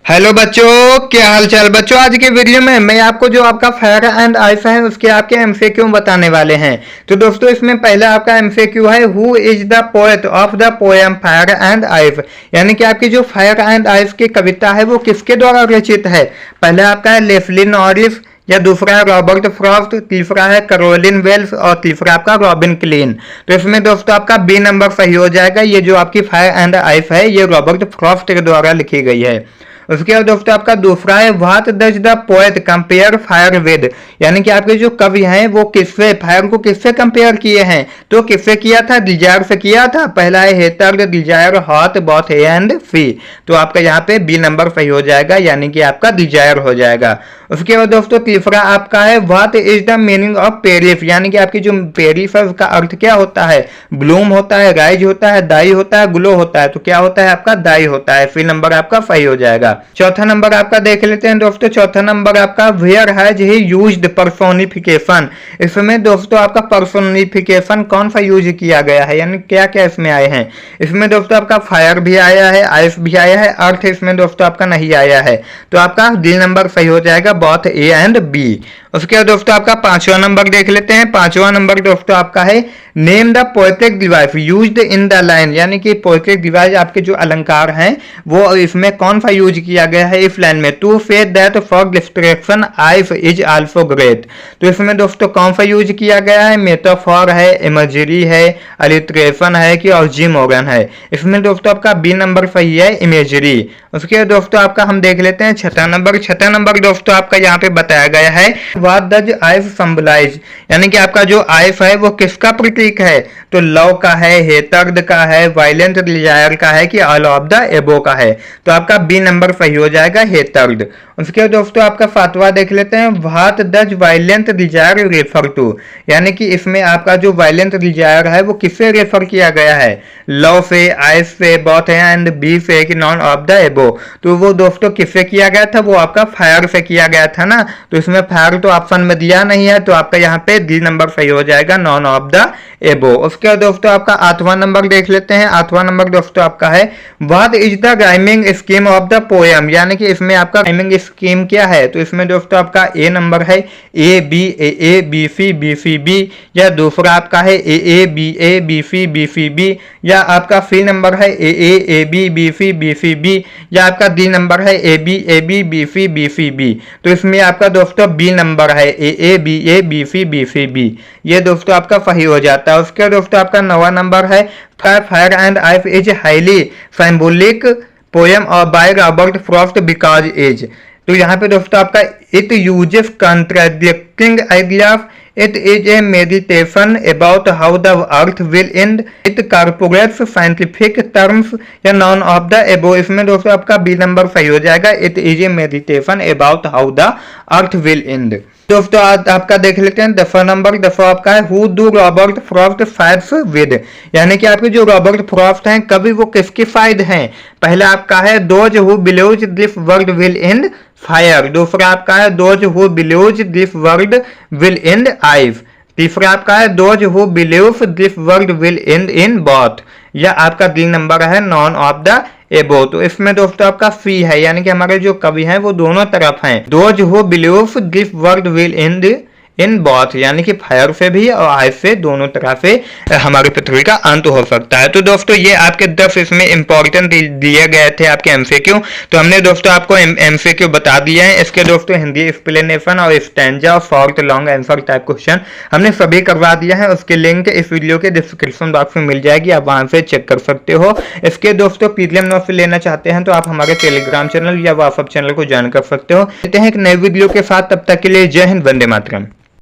Hello बच्चों, क्या हाल चाल बच्चों। आज के वीडियो में मैं आपको जो आपका फायर एंड आइस है उसके आपके एमसीक्यू बताने वाले हैं। तो दोस्तों इसमें पहला आपका एमसीक्यू है, who is the poet of the poem fire and ice, यानी कि आपकी जो फायर एंड आइस की कविता है वो किसके द्वारा रचित है। पहला आपका है लेस्ली नॉरिस, या दूसरा है रॉबर्ट फ्रॉस्ट, तीसरा है कैरोलिन वेल्स और तीसरा आपका रॉबिन क्लीन। तो इसमें दोस्तों आपका बी नंबर सही हो जाएगा। ये जो आपकी फायर एंड आइस है ये रॉबर्ट फ्रॉस्ट के द्वारा लिखी गई है। उसके बाद दोस्तों आपका दूसरा है what does the poet compare fire with, यानी कि आपके जो कवि हैं वो किससे फायर को किससे कंपेयर किए हैं। तो किससे किया था, डिजायर से किया था। पहला है hater, desire, hot, both and fee. तो आपका यहाँ पे बी नंबर सही हो जाएगा, यानी कि आपका डिजायर हो जाएगा। उसके बाद दोस्तों तीसरा आपका है what is the meaning of periph, यानी कि आपकी जो पेरिफ है उसका अर्थ क्या होता है। ब्लूम होता है, राइज होता है, डाई होता है, ग्लो होता है। तो क्या होता है आपका डाई होता है। सी नंबर आपका सही हो जाएगा। चौथा नंबर आपका देख लेते हैं दोस्तों। चौथा नंबर आपका where has he used personification, इसमें दोस्तों आपका पर्सोनिफिकेशन कौन सा यूज किया गया है, यानी क्या क्या इसमें आए हैं। इसमें दोस्तों आपका फायर भी आया है, आइस भी आया है, अर्थ इसमें दोस्तों आपका नहीं आया है। तो आपका डी नंबर सही हो जाएगा, बोथ ए एंड बी। उसके बाद दोस्तों आपका पांचवा नंबर देख लेते हैं। पांचवा नंबर दोस्तों आपका है name the poetic device used in the line, यानी कि पोएटिक डिवाइस आपके जो अलंकार हैं वो इसमें कौन सा यूज किया गया है इस लाइन में। To say that for distraction ice is also great. तो इसमें दोस्तों कौन सा यूज किया गया है, मेटाफॉर है, इमेजरी है, अलिट्रेशन है कि ऑक्सीमोरन है। इसमें दोस्तों आपका बी नंबर सही है, इमेजरी। उसके बाद दोस्तों आपका हम देख लेते हैं छठा नंबर। छठा नंबर दोस्तों आपका यहाँ पे बताया गया है व्हाट डज आइस सिंबलाइज, यानी कि आपका जो आइस है वो किसका प्रतीक है। तो लव का है, हेतर्ड का है, वायलेंट डिजायर का है कि ऑल ऑफ द एबो का है। तो आपका बी नंबर सही हो जाएगा, हेतर्ड। उसके बाद दोस्तों आपका सातवां देख लेते हैं what does violent desire refer to, यानी कि इसमें आपका जो वायलेंट डिजायर है वो किससे रेफर किया गया है। लव से, आइस से, बोथ एंड बी से कि नॉन ऑफ द एबो। तो वो दोस्तों किससे किया गया था, वो आपका फायर से किया गया था ना। तो इसमें फायर तो ऑप्शन में दिया नहीं है, तो आपका यहाँ पे डी नंबर सही हो जाएगा, नॉन ऑफ द एबो। उसके बाद दोस्तों आपका आठवां नंबर देख लेते हैं। आठवां नंबर दोस्तों आपका है what is the rhyming scheme of the poem, यानी कि इसमें आपका राइमिंग स्कीम क्या है। तो इसमें दोस्तों आपका ए नंबर है ए बी सी बी, या दूसरा आपका है ए बी सी बी, या आपका सी नंबर है ए बी सी बी, या आपका डी नंबर है ए बी सी बी। तो इसमें आपका दोस्तों बी नंबर है ए बी सी बी। ये दोस्तों आपका सही हो जाता है। उसके दोस्तों आपका नवा नंबर है fire and ice is highly symbolic poem और by Robert Frost because is. तो यहाँ पे दोस्तों आपका it uses contradicting ideas, it is a meditation about how the earth will end, it corporates scientific terms या none of the above. इसमें दोस्तों आपका बी नंबर सही हो जाएगा, it is a meditation about how the earth will end. दोस्तों आपका देख लेते हैं 10वां नंबर। 10वां आपका है who do Robert Frost fights with, यानी कि आपके जो रॉबर्ट फ्रॉस्ट हैं कवि वो किसके फायद हैं। पहला आपका है those who believes this world will and fire, दूसरा आपका है those who believes this world will and ice, तीसरा आपका है those who believes this world will and in both, या आपका डी नंबर है नॉन ऑफ द एबो। तो इसमें दोस्तों आपका सी है, यानी कि हमारे जो कवि हैं वो दोनों तरफ हैं। Those who believes this world will and in both, यानी कि फायर से भी और आइस से दोनों तरह से हमारी पृथ्वी का अंत हो सकता है। तो दोस्तों ये आपके 10 इसमें इंपॉर्टेंट दिए गए थे आपके एमसीक्यू। तो हमने दोस्तों आपको एमसीक्यू बता दिए हैं। इसके दोस्तों हिंदी एक्सप्लेनेशन और स्टैंजा और short long answer type question हमने सभी करवा दिया है। उसके लिंक इस वीडियो के डिस्क्रिप्शन बॉक्स में मिल जाएगी, आप वहां से चेक कर सकते हो। इसके दोस्तों पीडीएफ नोट्स लेना चाहते हैं तो आप हमारे टेलीग्राम चैनल या व्हाट्सएप चैनल को ज्वाइन कर सकते हो। मिलते हैं एक नए वीडियो के साथ, तब तक के लिए जय हिंद, वंदे मातरम।